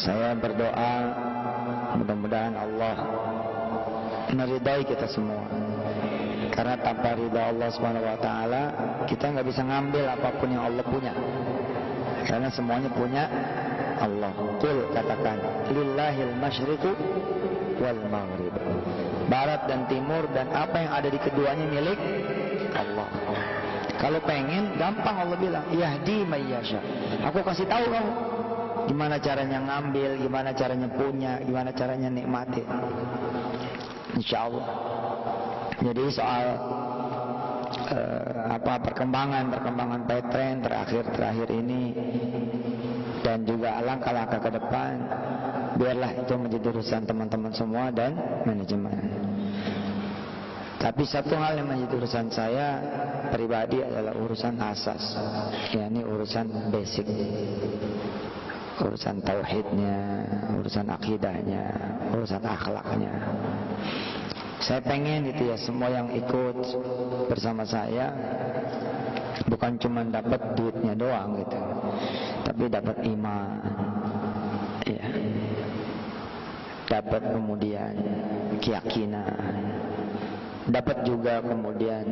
Saya berdoa mudah-mudahan Allah meridai kita semua. Karena tanpa ridha Allah Subhanahu wa taala, kita nggak bisa ngambil apapun yang Allah punya. Karena semuanya punya Allah. Qul, katakan, lillahil masyriqu wal maghrib. Barat dan timur dan apa yang ada di keduanya milik Allah. Kalau pengen, gampang Allah bilang, yahdi may yasha. Aku kasih tahu kamu gimana caranya ngambil, gimana caranya punya, gimana caranya nikmati. Insyaallah. Jadi soal perkembangan Paytrend terakhir ini dan juga langkah-langkah ke depan, biarlah itu menjadi urusan teman-teman semua dan manajemen. Tapi satu hal yang menjadi urusan saya pribadi adalah urusan asas, yakni urusan basic, urusan tauhidnya, urusan akidahnya, urusan akhlaknya. Saya pengen gitu ya, semua yang ikut bersama saya bukan cuma dapat duitnya doang gitu, tapi dapat iman, ya, dapat kemudian keyakinan, dapat juga kemudian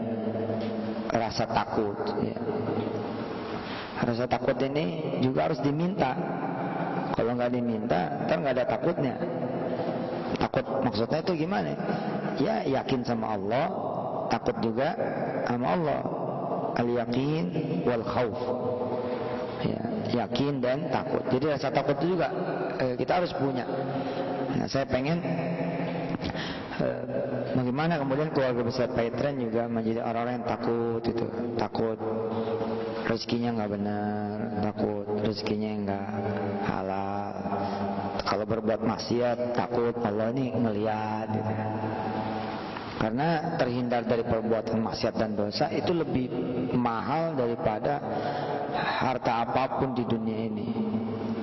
rasa takut, ya. Rasa takut ini juga harus diminta. Kalau nggak diminta, ntar nggak ada takutnya. Takut maksudnya itu gimana? Ya yakin sama Allah, takut juga sama Allah. Al-yakin wal khauf. Ya, yakin dan takut. Jadi rasa takut itu juga kita harus punya. Nah, saya pengen bagaimana kemudian keluarga besar Paytrend juga menjadi orang-orang yang takut itu, takut rezekinya nggak benar, takut rezekinya nggak halal. Kalau berbuat maksiat takut Allah ini ngelihat gitu. Karena terhindar dari perbuatan maksiat dan dosa itu lebih mahal daripada harta apapun di dunia ini.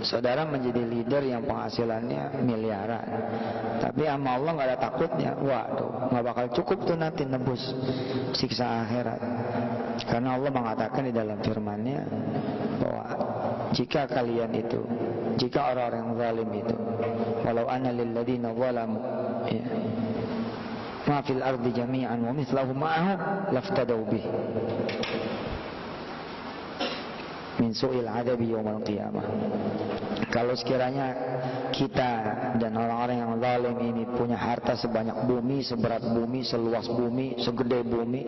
Saudara menjadi leader yang penghasilannya miliaran, tapi sama Allah nggak ada takutnya. Waduh, nggak bakal cukup tuh nanti nebus siksa akhirat. Karena Allah mengatakan di dalam firman-Nya bahwa jika kalian itu, jika orang-orang yang zalim itu, walau anna lil ladina zalamu, ya, ma fil ardi jami'an wa mithlahu ma'ahu laftadaw bih min su'il adabi yaumal qiyamah. Kalau sekiranya kita dan orang-orang yang zalim ini punya harta sebanyak bumi, seberat bumi, seluas bumi, segede bumi,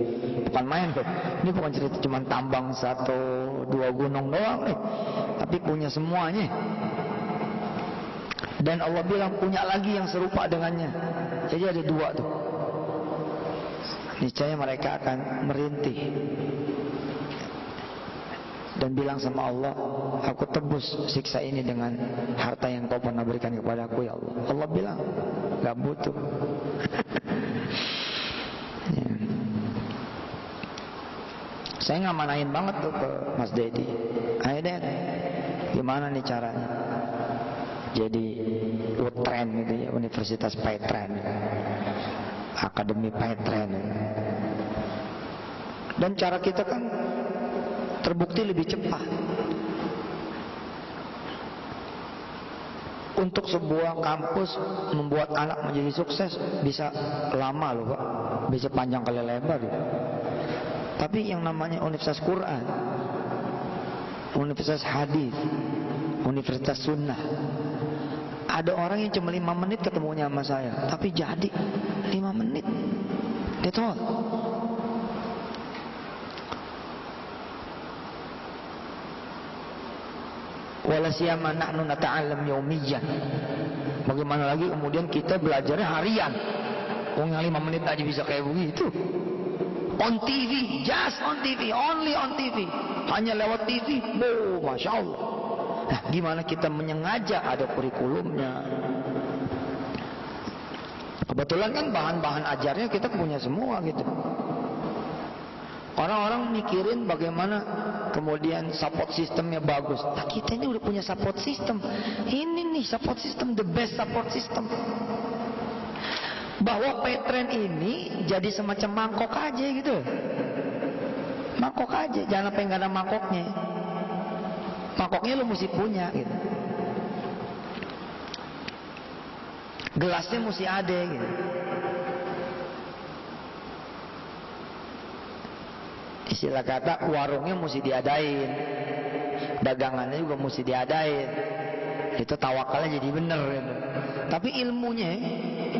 bukan main tuh. Ini bukan cerita cuma tambang 1-2 gunung doang nih, tapi punya semuanya. Dan Allah bilang punya lagi yang serupa dengannya. Jadi ada 2 tuh. Niscaya mereka akan merintih dan bilang sama Allah, aku tebus siksa ini dengan harta yang kau pernah berikan kepada aku ya Allah. Allah bilang, gak butuh. Ya. Saya ngamanain banget tuh ke Mas Dedi. Ayo Den, gimana nih caranya jadi UTREN gitu ya, Universitas Paytrend, Akademi Paytrend. Dan cara kita kan terbukti lebih cepat. Untuk sebuah kampus membuat anak menjadi sukses bisa lama loh Pak, bisa panjang kali lebar gitu. Tapi yang namanya Universitas Quran, Universitas Hadis, Universitas Sunnah, ada orang yang cuma 5 menit ketemunya sama saya, tapi jadi 5 menit. That's all. Wala siyama nahnu nata'allam yaumiyan. Bagaimana lagi kemudian kita belajarnya harian. Wong yang 5 menit aja bisa kayak begitu. On TV, just on TV, only on TV. Hanya lewat TV. Oh, Masya Allah. Nah, gimana kita menyengaja ada kurikulumnya. Kebetulan kan bahan-bahan ajarnya kita punya semua gitu. Orang-orang mikirin bagaimana kemudian support sistemnya bagus. Nah, kita ini udah punya support system. Ini nih support system, the best support system. Bahwa Paytrend ini jadi semacam mangkok aja gitu. Mangkok aja, jangan sampai nggak ada mangkoknya. Mangkoknya lo mesti punya gitu. Gelasnya mesti ada gitu. Istilah kata warungnya mesti diadain, dagangannya juga mesti diadain. Itu tawakalnya jadi bener gitu. Tapi ilmunya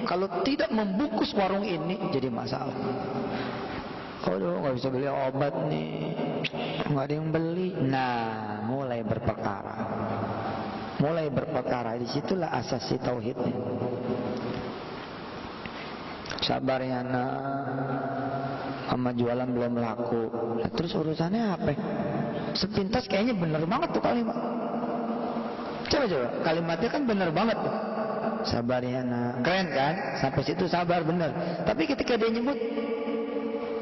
kalau tidak membungkus warung ini jadi masalah. Aduh, nggak bisa beli obat nih, nggak ada yang beli. Nah, mulai berperkara. Mulai berperkara, disitulah asas tauhidnya. Sabar ya nak, sama jualan belum laku. Nah, terus urusannya apa? Sepintas kayaknya bener banget tuh kalimat. Coba kalimatnya kan bener banget tuh. Sabar ya nak, keren kan? Sampai situ sabar bener. Tapi ketika dia nyebut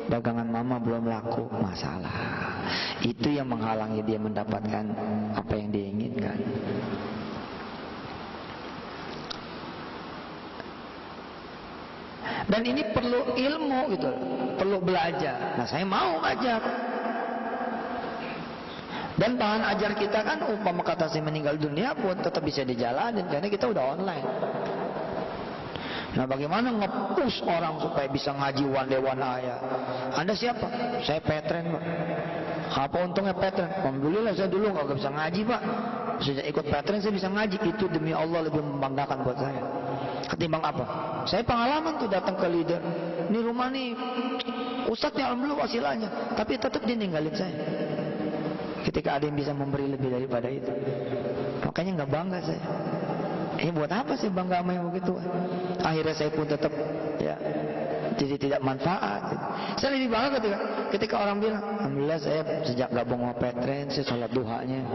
dagangan mama belum laku, masalah. Itu yang menghalangi dia mendapatkan apa yang dia inginkan. Dan ini perlu ilmu gitu, perlu belajar. Nah, saya mau ajar. Dan bahan ajar kita kan umpama kata saya meninggal dunia pun tetap bisa dijalanin karena kita udah online. Nah, bagaimana nge-push orang supaya bisa ngaji one day one ayat? Anda siapa? Saya Petren, Pak. Apa untungnya Petren? Alhamdulillah saya dulu nggak bisa ngaji, Pak. Sejak ikut Petren saya bisa ngaji. Itu demi Allah lebih membanggakan buat saya. Ketimbang apa? Saya pengalaman tuh datang ke leader. Ini rumah nih, ustadznya alhamdulillah wasilahnya. Tapi tetap dia ninggalin saya. Ketika ada yang bisa memberi lebih daripada itu. Makanya nggak bangga saya. Buat apa sih bangga sama yang begitu? Akhirnya saya pun tetap ya jadi tidak manfaat. Saya lebih bangga ketika orang bilang, alhamdulillah saya sejak gabung sama Petren, saya sholat duhanya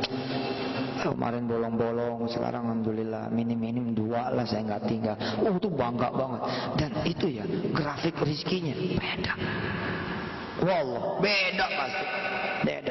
kemarin bolong-bolong, sekarang alhamdulillah minim-minim 2 lah saya nggak tinggal. Oh, itu bangga banget. Dan itu ya grafik rezekinya beda. Wallah beda pasti. Beda.